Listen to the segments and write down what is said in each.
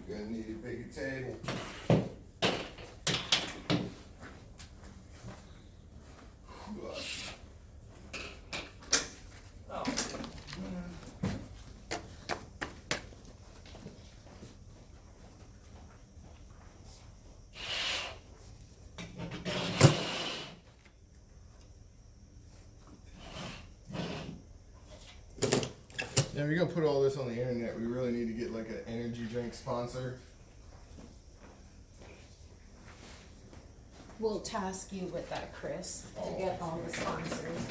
You're gonna need a bigger table. Yeah, we're gonna put all this on the internet. We really need to get like an energy drink sponsor. We'll task you with that, Chris, to get all the sponsors.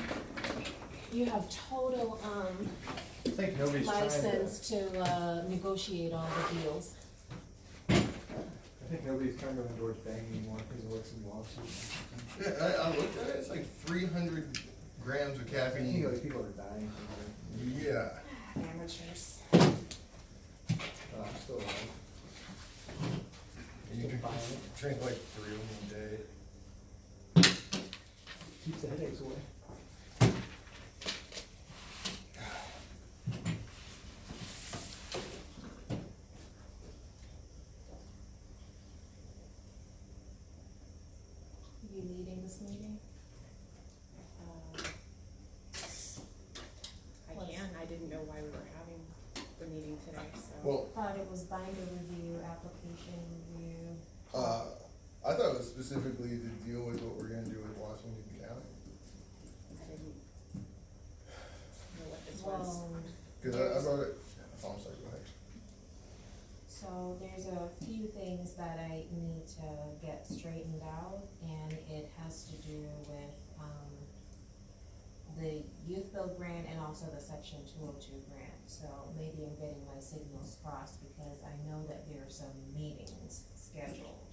You have total, I think nobody's trying to, license to, negotiate all the deals. I think nobody's trying to endorse Bang anymore because of what's in the lawsuit. Yeah, I looked at it. It's like 300 grams of I think caffeine. like people are dying from it. Yeah. Amateurs. Still alive. And you Still drink, buying it. drink like 3 of them a day. Keeps the headaches away. You leading this meeting? I can, I didn't know why we were having the meeting today, so. Well, Thought it was binder review, application review. I thought it was specifically to deal with what we're gonna do with Washington County. I didn't know what this was. Well, Cause I brought it, oh, I'm sorry, go ahead. so there's a few things that I need to get straightened out, and it has to do with, the youth build grant and also the section 202 grant. So maybe I'm getting my signals crossed because I know that there are some meetings scheduled.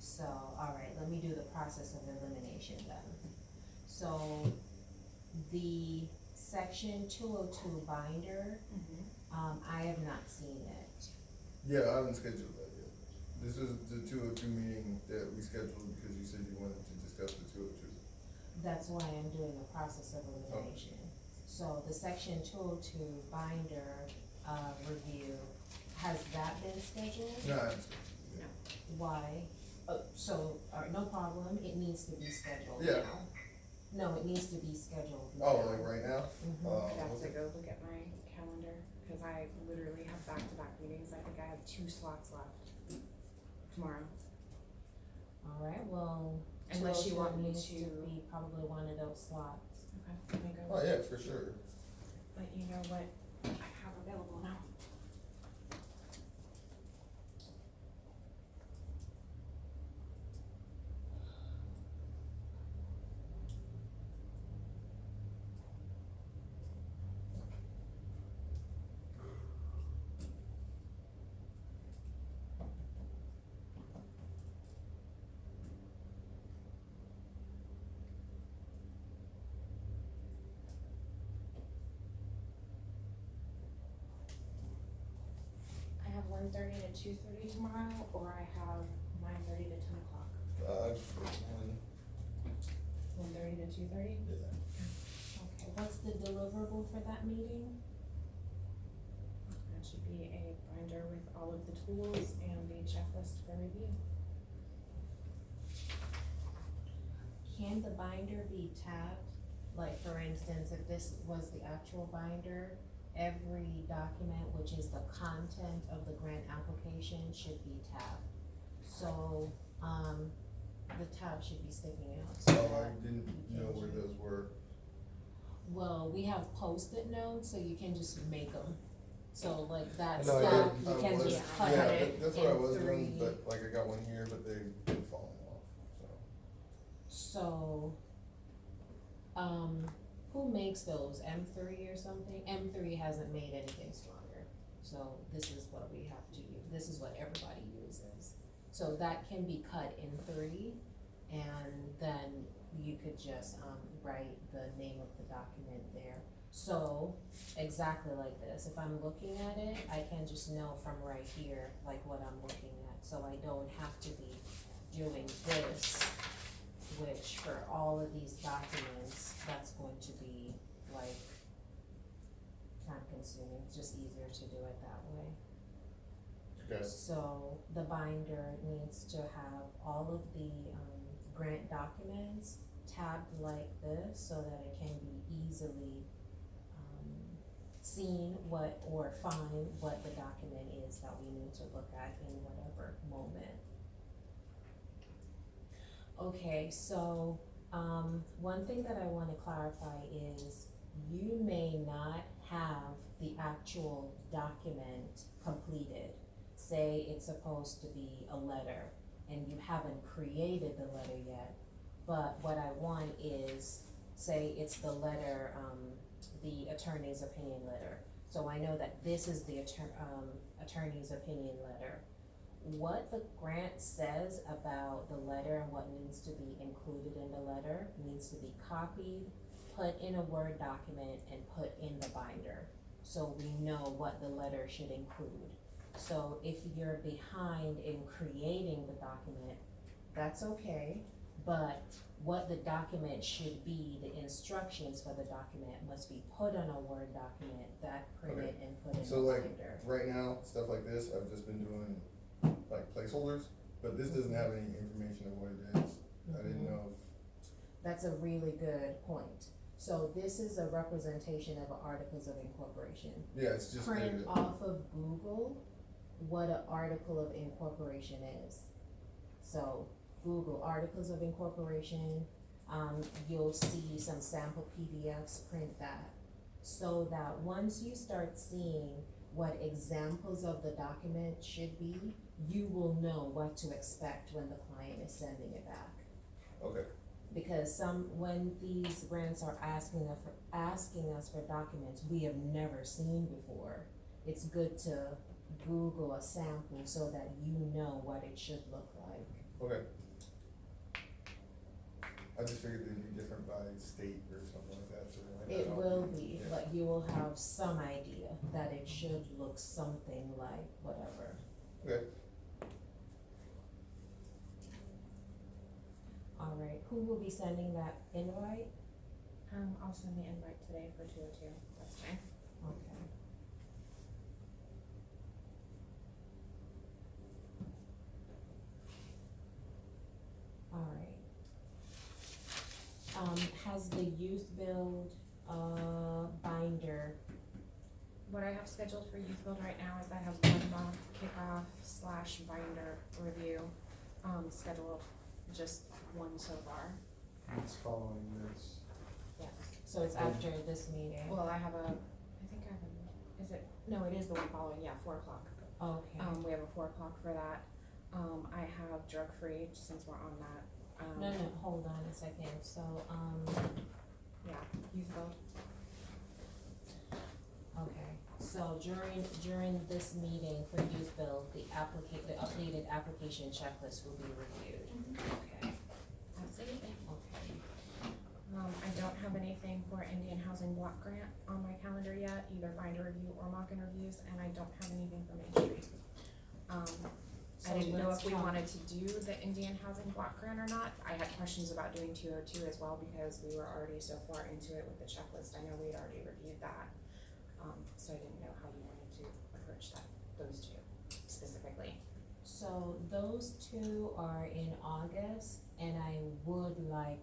So, all right, let me do the process of elimination then. So the section 202 binder, I have not seen it. Yeah, I haven't scheduled that yet. This is the 202 meeting that we scheduled because you said you wanted to discuss the 202. That's why I'm doing the process of elimination. So the section 202 binder, review, has that been scheduled? No, I haven't scheduled it yet. Why? No problem, it needs to be scheduled Yeah. now. No, it needs to be scheduled now. Oh, like right now? Mhm. I'd have to Okay. go look at my calendar, cause I literally have back-to-back meetings, I think I have 2 slots left tomorrow. All right, well, Unless you 202 want me needs to- be probably one of those slots. Okay, let me go. Oh, yeah, for sure. Let you know what I have available now. I have 1:30 to 2:30 tomorrow, or I have 9:30 to 10 o'clock. 1:30 to 2:30? Yeah. Okay, what's the deliverable for that meeting? That should be a binder with all of the tools and the checklist for review. Can the binder be tabbed? Like, for instance, if this was the actual binder, every document, which is the content of the grant application, should be tabbed. So, the tab should be sticking out. So Oh, I that didn't you know can where choose. those were. Well, we have Post-it notes, so you can just make them. So like that No, stuff, I you can was- just cut yeah, it that's what I in was doing, 3. but like I got one here, but they've been falling off, so. So, who makes those? M3 or something? M3 hasn't made anything stronger. So this is what we have to use. This is what everybody uses. So that can be cut in 3, and then you could just, write the name of the document there. So, exactly like this, if I'm looking at it, I can just know from right here, like what I'm looking at, so I don't have to be doing this, which for all of these documents, that's going to be like time consuming, it's just easier to do it that way. Okay. Okay. So the binder needs to have all of the, grant documents tabbed like this so that it can be easily, seen what, or find what the document is that we need to look at in whatever moment. Okay, so, one thing that I wanna clarify is you may not have the actual document completed. Say it's supposed to be a letter and you haven't created the letter yet, but what I want is, say it's the letter, the attorney's opinion letter. So I know that this is the attorney's opinion letter. What the grant says about the letter and what needs to be included in the letter needs to be copied, put in a Word document, and put in the binder, so we know what the letter should include. So if you're behind in creating the document, that's okay, but what the document should be, the instructions for the document must be put on a Word document, that printed and put in the So like, binder. right now, stuff like this, I've just been doing like placeholders, but this doesn't have any information of what it is. I didn't know That's a really good point. So this is a representation of articles of incorporation. yeah, it's just Print data. off of Google what an article of incorporation is. So Google articles of incorporation, you'll see some sample PDFs, print that. So that once you start seeing what examples of the document should be, you will know what to expect when the client is sending it back. Okay, Because when these grants are asking us for documents we have never seen before, it's good to Google a sample so that you know what it should look like. okay. I just figured they'd be different by state or something like that, so like. It will be, Yeah. but you will have some idea that it should look something like whatever. Okay, Alright, who will be sending that invite? I'll send the invite today for 202, that's fine. Okay. Alright. Has the youth build, binder, What I have scheduled for Youth Build right now is I have 1 month kickoff / binder review, scheduled, just one so far. It's following this. Yes. so it's after this meeting? Well, I have is it, no, it is the one following, yeah, 4 o'clock. Okay, We have a 4 o'clock for that. I have drug-free, since we're on that. no, hold on a second, so, Yeah, Youth Build. okay, so during this meeting for youth build, the updated application checklist will be reviewed. Okay, Absolutely. okay. I don't have anything for Indian Housing Block Grant on my calendar yet, either binder review or mock interviews, and I don't have anything for Main Street. So I didn't know let's if we talk- wanted to do the Indian Housing Block Grant or not. I had questions about doing 202 as well, because we were already so far into it with the checklist. I know we'd already reviewed that. So I didn't know how you wanted to approach those two specifically. So those two are in August, and I would like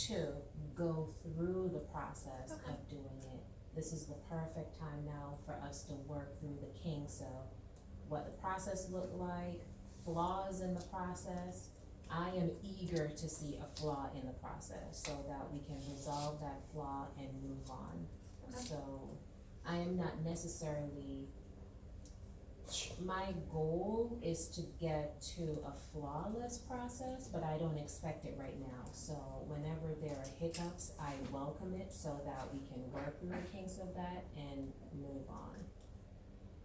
to go through the process Okay. of doing it. This is the perfect time now for us to work through the kinks of what the process looked like, flaws in the process. I am eager to see a flaw in the process so that we can resolve that flaw and move on. Okay. So I am not necessarily, my goal is to get to a flawless process, but I don't expect it right now. So whenever there are hiccups, I welcome it so that we can work through the kinks of that and move on.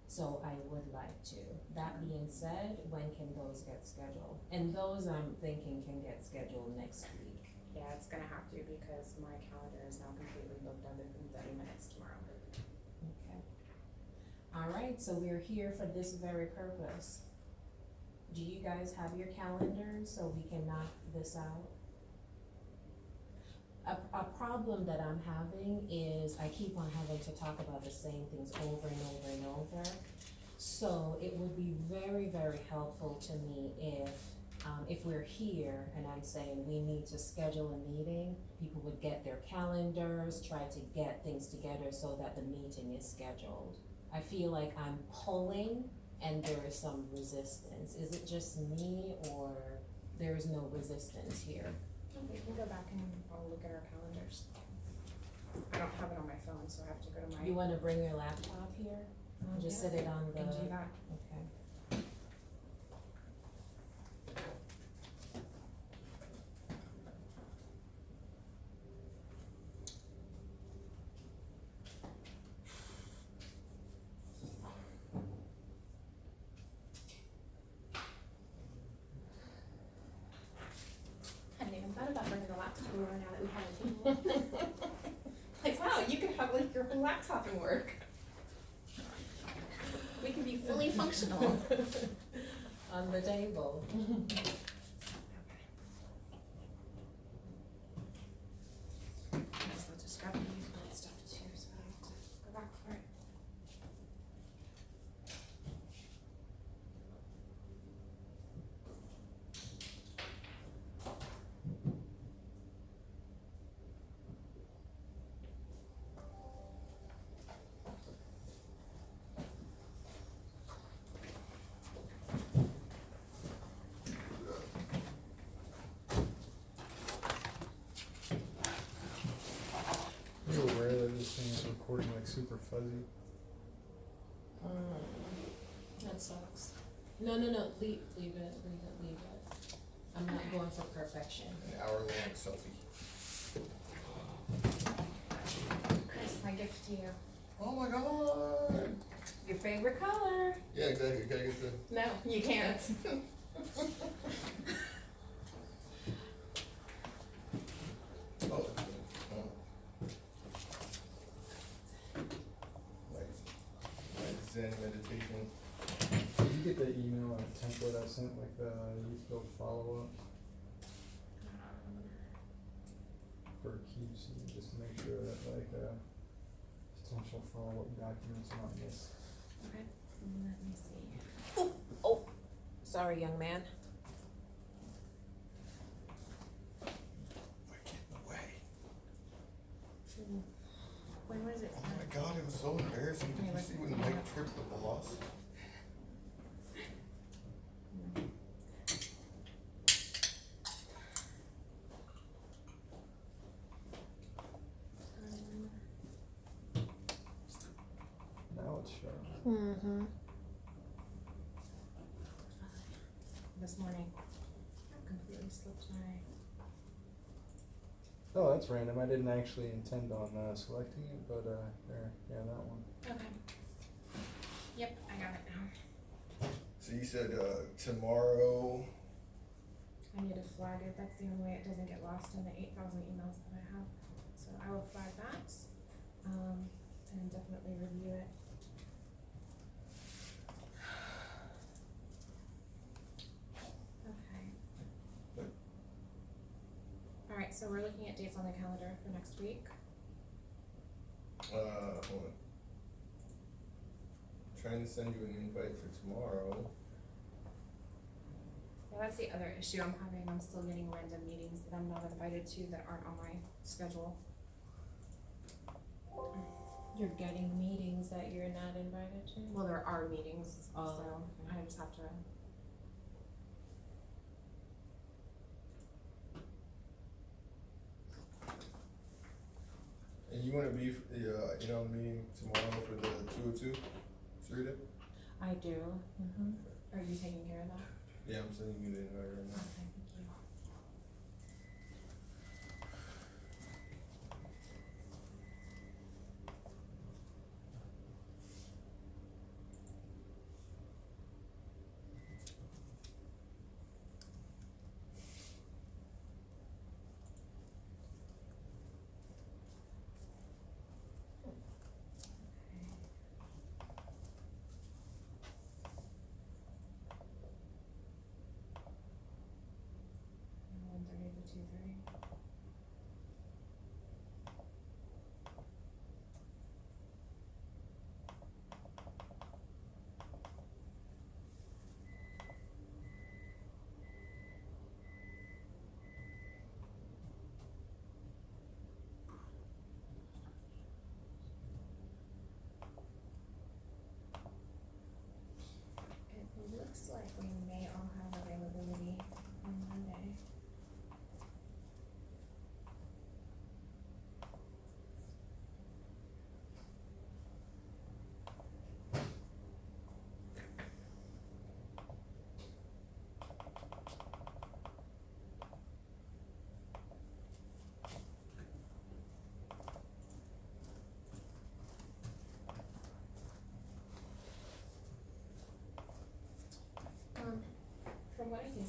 So I would like to. That being said, when can those get scheduled? And those I'm thinking can get scheduled next week. Yeah, it's gonna have to, because my calendar is now completely booked other than 30 minutes tomorrow. Okay. Alright, so we're here for this very purpose. Do you guys have your calendars so we can knock this out? A problem that I'm having is I keep on having to talk about the same things over and over and over. So it would be very, very helpful to me if we're here and I'm saying we need to schedule a meeting, people would get their calendars, try to get things together so that the meeting is scheduled. I feel like I'm pulling and there is some resistance. Is it just me or there is no resistance here? We can go back and I'll look at our calendars. I don't have it on my phone, so I have to go to my. You wanna bring your laptop here? Just Yeah, sit it on I can do that. Okay. I hadn't even thought about bringing a laptop over now that we have a table. Like, wow, you could have like your whole laptop and work. We could be fully functional. On the table. I'll just grab the that stuff too, so I have to go back for it. Are you aware that this thing is recording like super fuzzy? That sucks. No, leave it. I'm not going for perfection. An hour-long selfie. Chris, my gift to you. Oh my god! Your favorite color? Yeah, exactly, can I get the? No, you can't. Oh, oh. Like Zen meditation. Did you get the email and template I sent, like the youth build follow-up for QC, just to make sure that like potential follow-up documents are not missed? Okay, let me see. Oh, sorry, young man. Get in the way. When was it Oh sent? my god, it was so embarrassing. Did you see when Mike tripped the boss? Now it's showing. Mm-hmm. This morning. I completely slipped my. Oh, that's random. I didn't actually intend on selecting it, but there, yeah, that one. Okay. Yep, I got it now. So you said, tomorrow, I need to flag it. That's the only way it doesn't get lost in the 8,000 emails that I have. So I will flag that, and definitely review it. Okay. Good. All right, so we're looking at dates on the calendar for next week. hold on. Trying to send you an invite for tomorrow. Yeah, that's the other issue I'm having. I'm still getting random meetings that I'm not invited to that aren't on my schedule. You're getting meetings that you're not invited to? Well, there are meetings, Oh, so okay. I just have to. And you wanna be, in on the meeting tomorrow for the 202, Sarita? I do. Mm-hmm. Are you taking care of that? Yeah, I'm sending you the invite right now. Okay, thank you.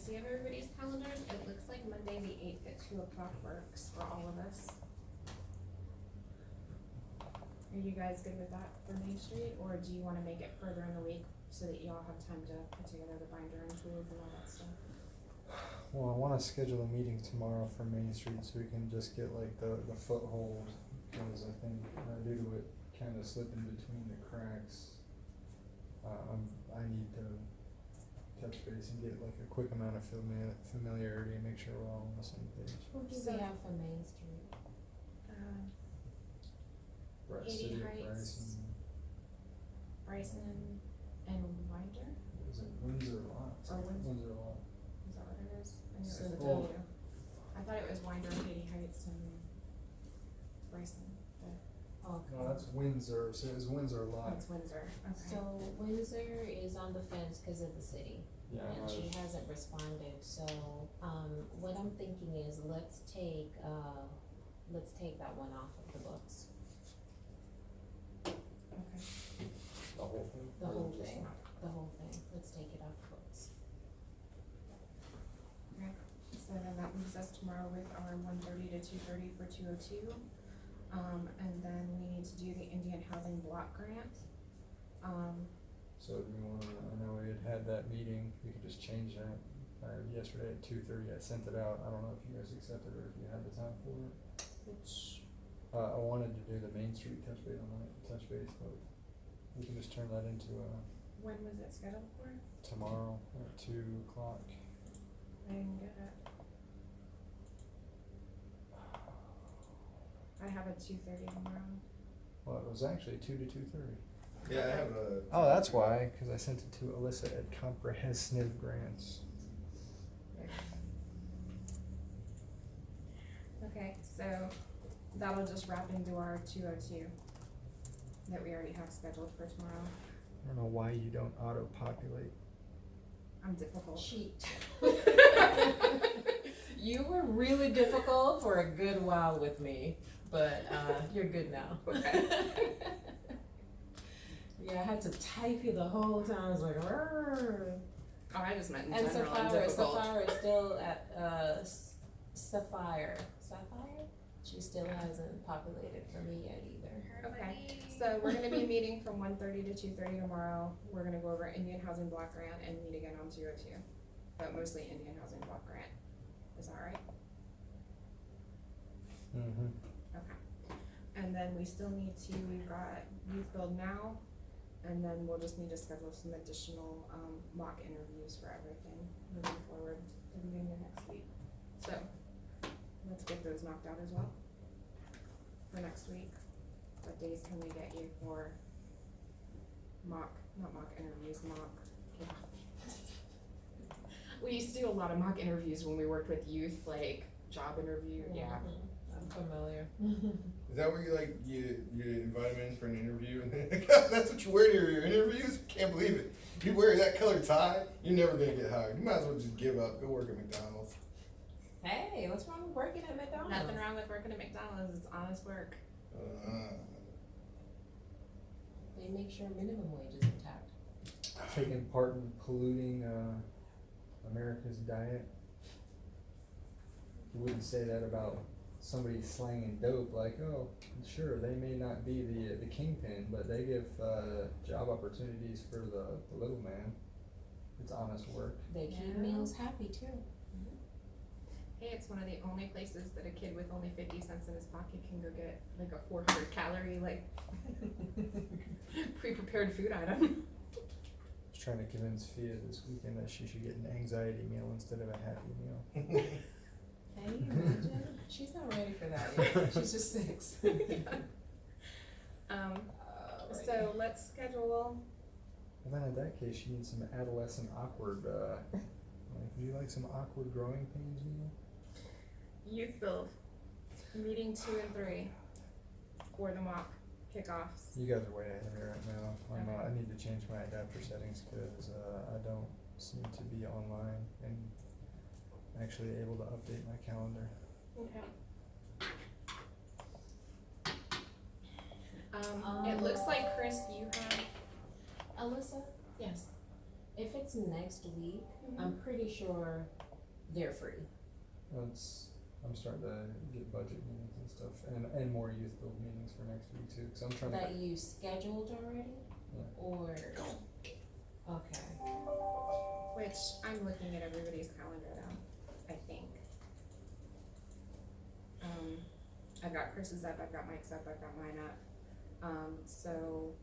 see of everybody's calendars, it looks like Monday the 8th at 2:00 works for all of us. Are you guys good with that for Main Street, or do you wanna make it further in the week so that y'all have time to put together the binder and tools and all that stuff? Well, I wanna schedule a meeting tomorrow for Main Street so we can just get like the foothold, cause I think, due to it kinda slipping between the cracks, I need to touch base and get like a quick amount of familiarity and make sure we're all on the same page. Who do So- we have for Main Street? Right, 80 City of Heights. Bryson and Winder, Is it Windsor Lot? Or Windsor. Windsor Lot. is that what it is? I knew So it was the the- W. I thought it was Winder, Katy Heights, and Bryson, but Okay. No, that's Windsor, so it's Windsor Lot. it's Windsor, okay. So Windsor is on the fence because of the city, Yeah, and she hasn't responded, so, what I'm thinking is let's take that one off of the books, Okay. the whole thing? the Or whole just thing, one? the whole thing, let's take it off the books. So then that leaves us tomorrow with our 1:30 to 2:30 for 202. And then we need to do the Indian Housing Block Grant. So do you wanna, I know we had that meeting, we could just change that, yesterday at 2:30, I sent it out, I don't know if you guys accepted or if you had the time for it. Which, I wanted to do the Main Street touch base but we can just turn that into, when was it scheduled for? tomorrow at 2:00. I didn't get it. I have a 2:30 tomorrow. Well, it was actually 2 to 2:30. Yeah, I have a. Oh, that's why, cause I sent it to Alyssa at Comprehensive Grants. Okay, so that'll just wrap into our 202 that we already have scheduled for tomorrow. I don't know why you don't auto-populate. I'm difficult. Cheat. You were really difficult for a good while with me, but you're good now. Okay. Yeah, I had to type you the whole time. I was like, "Rrrr." Oh, I just meant in And general, I'm Sapphire difficult. is still at Sapphire. She still hasn't populated for me yet either. Okay, so we're gonna be meeting from 1:30 to 2:30 tomorrow. We're gonna go over Indian Housing Block Grant and meet again on 202, but mostly Indian Housing Block Grant. Is that right? Mm-hmm. Okay. And then we still need to, we've got Youth Build Now, and then we'll just need to schedule some additional, mock interviews for everything moving forward at the beginning of next week. So, let's get those knocked out as well for next week. What days can we get you for not mock interviews, mock kickoffs? We used to do a lot of mock interviews when we worked with youth, like job interview, yeah. I'm familiar. Is that where you invite them in for an interview and then that's what you wear to your interviews? Can't believe it. You wear that color tie, you're never gonna get hired. You might as well just give up, go work at McDonald's. Hey, what's wrong with working at McDonald's? Nothing wrong with working at McDonald's, it's honest work. They make sure minimum wage is intact. Taking part in polluting, America's diet. You wouldn't say that about somebody slanging dope, like, oh, sure, they may not be the kingpin, but they give, job opportunities for the little man. It's honest work. They keep Yeah. meals happy too. Hey, it's one of the only places that a kid with only 50 cents in his pocket can go get like a 400 calorie, like, pre-prepared food item. I was trying to convince Fia this weekend that she should get an anxiety meal instead of a happy meal. Hey, imagine? She's not ready for that yet. She's just 6. So let's schedule, Well, then in that case, she needs some adolescent awkward, like, would you like some awkward growing pains meal? youth build, meeting 2 and 3 for the mock kickoffs. You guys are way ahead of me right now. Okay. I need to change my adapter settings because I don't seem to be online and actually able to update my calendar. Okay. It looks like, Chris, you have, Alyssa? Yes. If it's next week, I'm pretty sure they're free. I'm starting to get budget meetings and stuff, and more youth build meetings for next week too, cause I'm trying to. That you scheduled already? Yeah. Or, okay, Which I'm looking at everybody's calendar now, I think. I've got Chris's up, I've got Mike's up, I've got mine up. So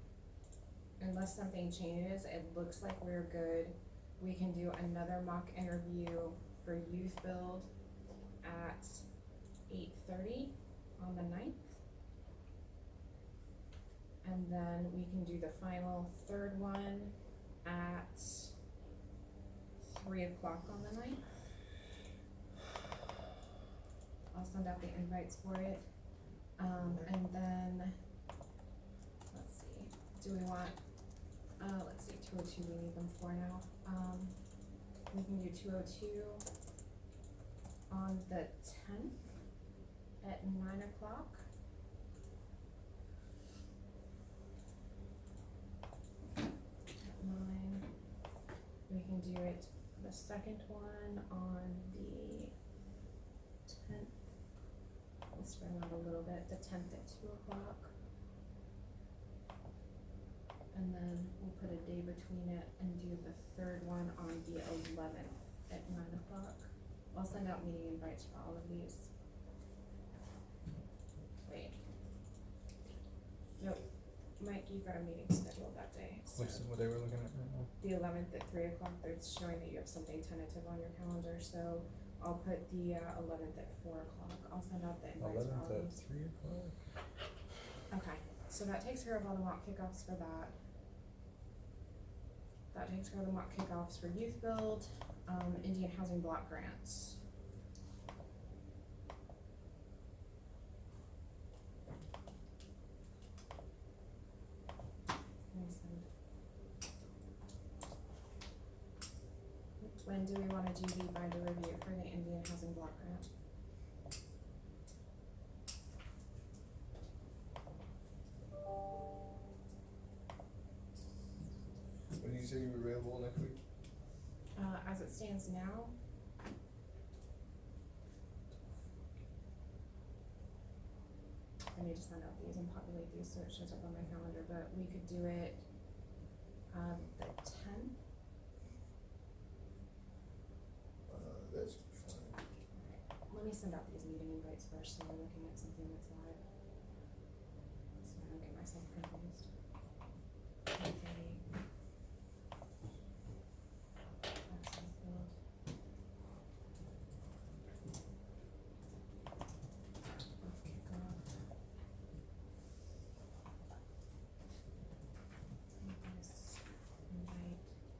unless something changes, it looks like we're good. We can do another mock interview for youth build at 8:30 on the 9th. And then we can do the final third one at 3 o'clock on the 9th. I'll send out the invites for it. And then, let's see, do we want, let's see, 202 we need them for now. We can do 202 on the 10th at 9 o'clock. At 9, we can do it, the second one on the 10th. We'll spread them out a little bit, the 10th at 2 o'clock. And then we'll put a day between it and do the third one on the 11th at 9 o'clock. I'll send out meeting invites for all of these. Wait. Nope, Mike, you've got a meeting scheduled that day, so. What they were looking at right now. The 11th at 3 o'clock, it's showing that you have something tentative on your calendar, so I'll put the 11th at 4 o'clock. I'll send out the invites for all 11th of at these. 3 o'clock. Okay, so that takes care of all the mock kickoffs for that. That takes care of the mock kickoffs for youth build, Indian housing block grants. Let me send. When do we wanna do the binder review for the Indian housing block grant? When did you say you were available next week? As it stands now. I need to send out these and populate these so it shows up on my calendar, but we could do it, the 10th. That's fine. Let me send out these meeting invites first, so we're looking at something that's live. So I don't get myself confused. 10:30. That's youth build. Off kickoff. Take this invite. Chris.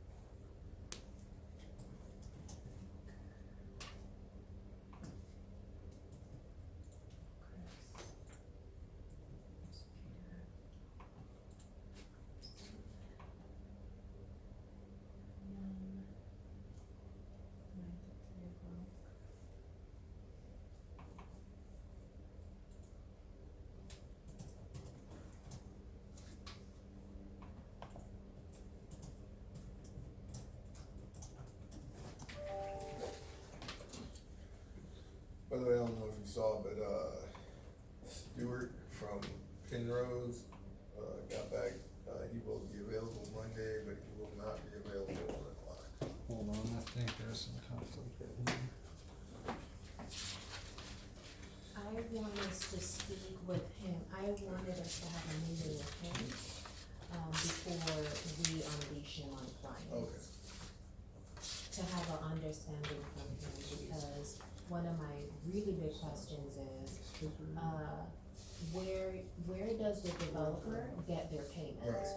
Peter. And then 9th at 3 o'clock. By the way, I don't know if you saw, but, Stuart from Penrose, got back, he will be available Monday, but he will not be available at 1 o'clock. Hold on, I think there's some conflict right here. I want us to speak with him, I wanted us to have a meeting with him, before we unleash him on clients. Okay. To have an understanding from him, because one of my really big questions is, where does the developer get their payment? Right.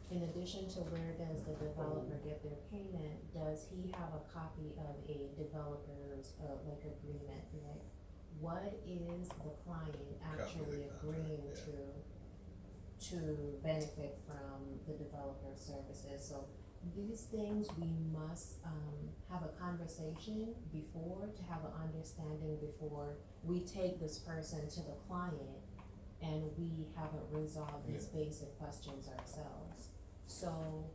In addition to where does the developer get their payment, does he have a copy of a developer's, like agreement, like, what is the client actually Copy of the agreeing contract, to benefit from the developer services? So these things, we must, have a conversation before, to have an understanding before we take this person to the client and we haven't resolved these basic questions ourselves. So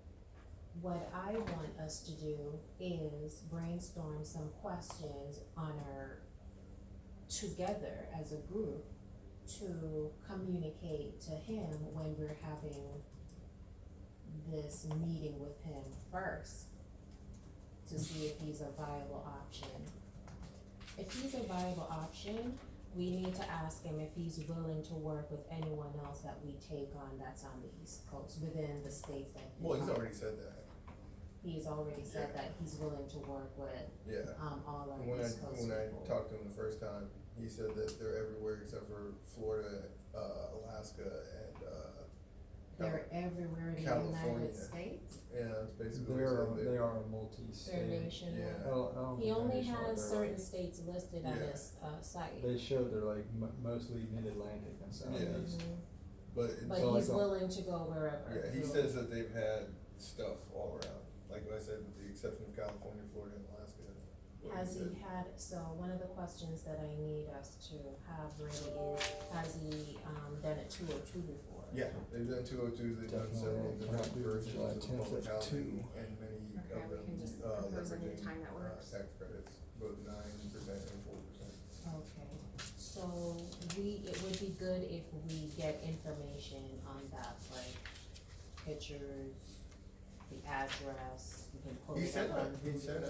what I want us to do is brainstorm some questions on our, together as a group, to communicate to him when we're having this meeting with him first, to see if he's a viable option. If he's a viable option, we need to ask him if he's willing to work with anyone else that we take on that's on the East Coast, within the states that. Well, he's already said that. He's already said that he's willing to work with, Yeah. all our When East Coast I people. talked to him the first time, he said that they're everywhere except for Florida, Alaska, and They're everywhere in the California. United States. yeah, that's basically They what are, he said. they are They're multi-state. nationwide. Yeah. I don't He think only nationwide, has they're certain like- states listed on Yeah. his, site. They show they're like mostly mid-Atlantic and southeast. Mhm. But But So he's like a- willing to go wherever. yeah, he says that they've had stuff all around. Like what I said, with the exception of California, Florida, and Alaska. What Has said. he had, so one of the questions that I need us to have ready is, has he, done it 202 before? Yeah, they've done 202s, they've done Definitely several cannot different do versions July of 10th public at housing, 2. and many Okay, of we can just them, propose a new leveraging, time that works. tax credits, both 9% and 4%. Okay, so it would be good if we get information on that, like pictures, the address, we can pull He it sent up on he Google. sent,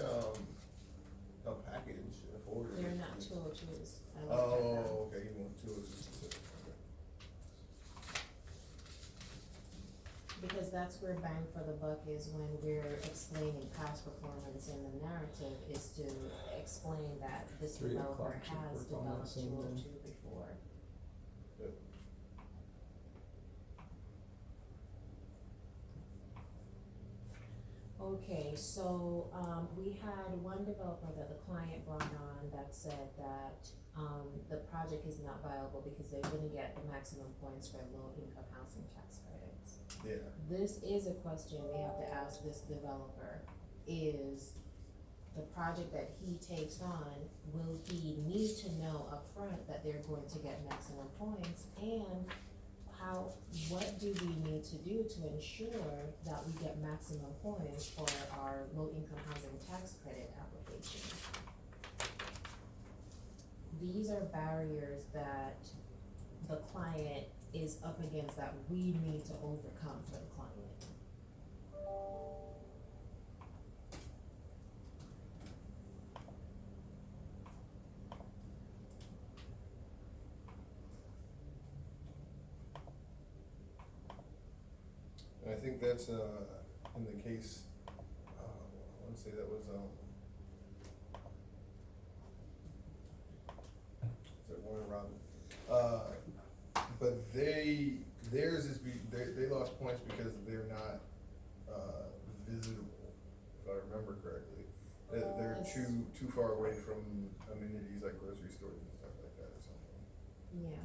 a package, a folder. They're not 202s. I looked at them. Oh, okay, he wants 202s specific, okay. Because that's where bang for the buck is when we're explaining past performance in the narrative, is to explain that this 3 developer o'clock has should work on that developed same 202 day. before. Yep. Okay, so, we had one developer that the client brought on that said that, the project is not viable because they wouldn't get the maximum points for low income housing tax credits. Yeah, This is a question we have to ask this developer, is the project that he takes on, will he need to know upfront that they're going to get maximum points? And what do we need to do to ensure that we get maximum points for our low income housing tax credit application? These are barriers that the client is up against that we need to overcome for the client. and I think that's, in the case, I wanna say that was, is it Warner Robin? But theirs is, they lost points because they're not, visitable, if I remember correctly. They're Yes. too far away from amenities like grocery stores and stuff like that or something. Yeah,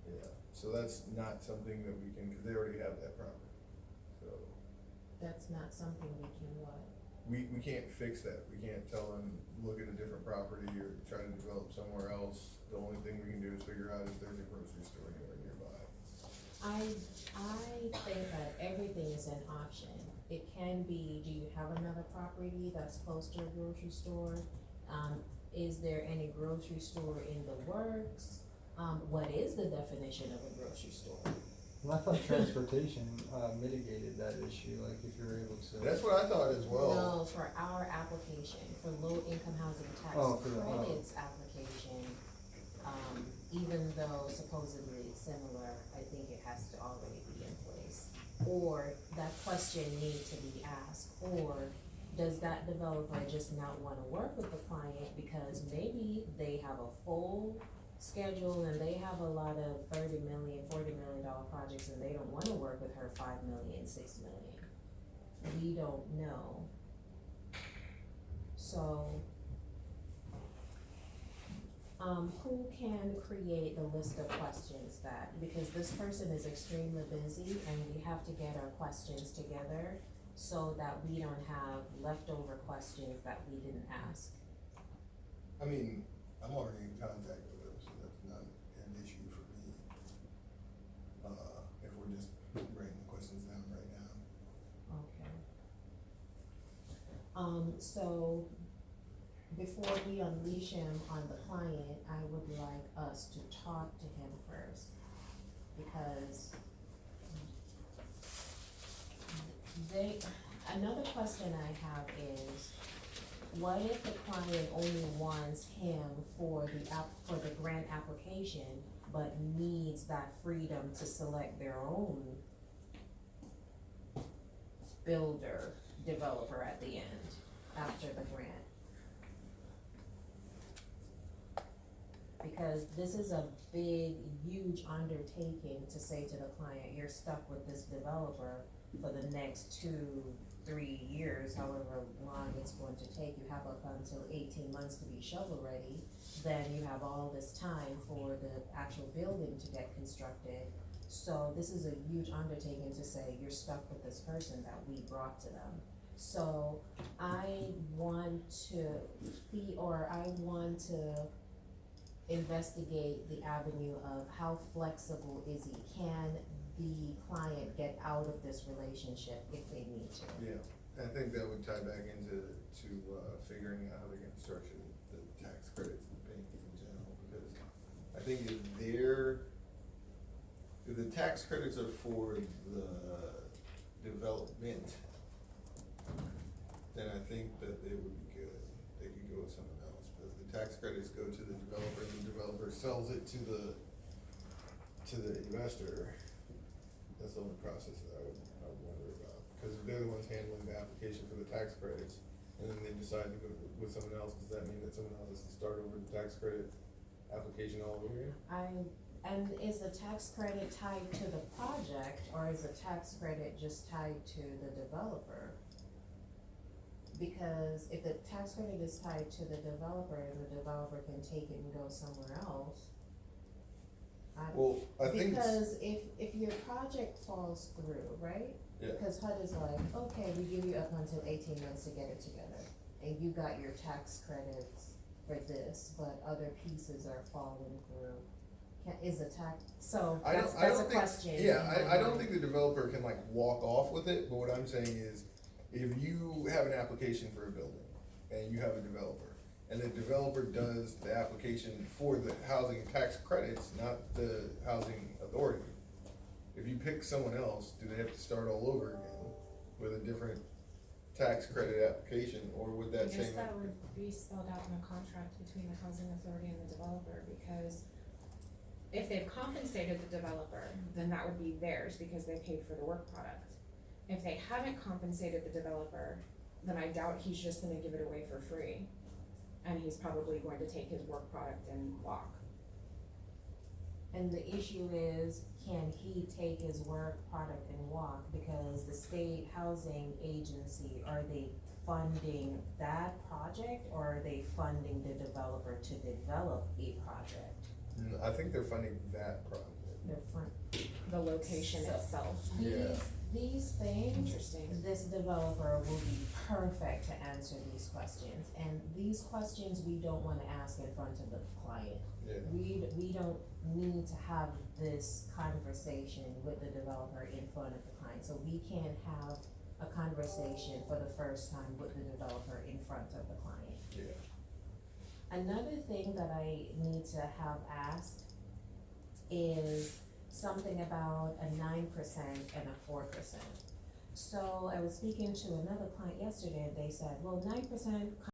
Yeah, so that's not something that we can, cause they already have that property, so. that's not something we can what? We can't fix that, we can't tell them, look at a different property or try to develop somewhere else. The only thing we can do is figure out if there's a grocery store anywhere nearby. I think that everything is an option. It can be, do you have another property that's close to a grocery store? Is there any grocery store in the works? What is the definition of a grocery store? And I thought transportation mitigated that issue, like if you're able to. That's what I thought as well. No, for our application, for low income housing tax Oh, for the- credits application, even though supposedly it's similar, I think it has to already be in place. Or that question need to be asked, or does that developer just not wanna work with the client because maybe they have a full schedule and they have a lot of $30 million, $40 million projects and they don't wanna work with her $5 million, $6 million. We don't know. So, who can create the list of questions that, because this person is extremely busy and we have to get our questions together so that we don't have leftover questions that we didn't ask. I mean, I'm already in contact with them, so that's not an issue for me. we're just writing the questions down right now. Okay. So before we unleash him on the client, I would like us to talk to him first. Because another question I have is, what if the client only wants him for the grant application, but needs that freedom to select their own builder, developer at the end, after the grant? Because this is a big, huge undertaking to say to the client, you're stuck with this developer for the next 2-3 years, however long it's going to take. You have up until 18 months to be shovel ready. Then you have all this time for the actual building to get constructed. So this is a huge undertaking to say you're stuck with this person that we brought to them. So I want to investigate the avenue of how flexible is he? Can the client get out of this relationship if they need to? Yeah, I think that would tie back into figuring out how they're gonna structure the tax credits and payments in general, because I think if the tax credits are for the development, then I think that they would be good. They could go with someone else, but if the tax credits go to the developer and the developer sells it to the investor, that's the only process that I would wonder about. Because if they're the ones handling the application for the tax credits, and then they decide to go with someone else, does that mean that someone else has to start over the tax credit application all over again? And is the tax credit tied to the project, or is the tax credit just tied to the developer? Because if the tax credit is tied to the developer and the developer can take it and go somewhere else, Well, I think. because if your project falls through, right? Yeah. Because HUD is like, okay, we give you up until 18 months to get it together, and you got your tax credits for this, but other pieces are falling through. Is the tax, so that's a question. Yeah, I don't think the developer can like walk off with it, but what I'm saying is, if you have an application for a building, and you have a developer, and the developer does the application for the housing tax credits, not the housing authority. If you pick someone else, do they have to start all over again with a different tax credit application, or would that I guess same? that would be spelled out in a contract between the housing authority and the developer, because if they've compensated the developer, then that would be theirs because they paid for the work product. If they haven't compensated the developer, then I doubt he's just gonna give it away for free. And he's probably going to take his work product and walk. And the issue is, can he take his work product and walk? Because the state housing agency, are they funding that project, or are they funding the developer to develop a project? I think they're funding that project. They're The location So- itself. Yeah. These things, Interesting. this developer will be perfect to answer these questions. And these questions we don't wanna ask in front of the client. Yeah. We don't need to have this conversation with the developer in front of the client. So we can have a conversation for the first time with the developer in front of the client. Yeah. Another thing that I need to have asked is something about a 9% and a 4%. So I was speaking to another client yesterday, and they said, well, 9%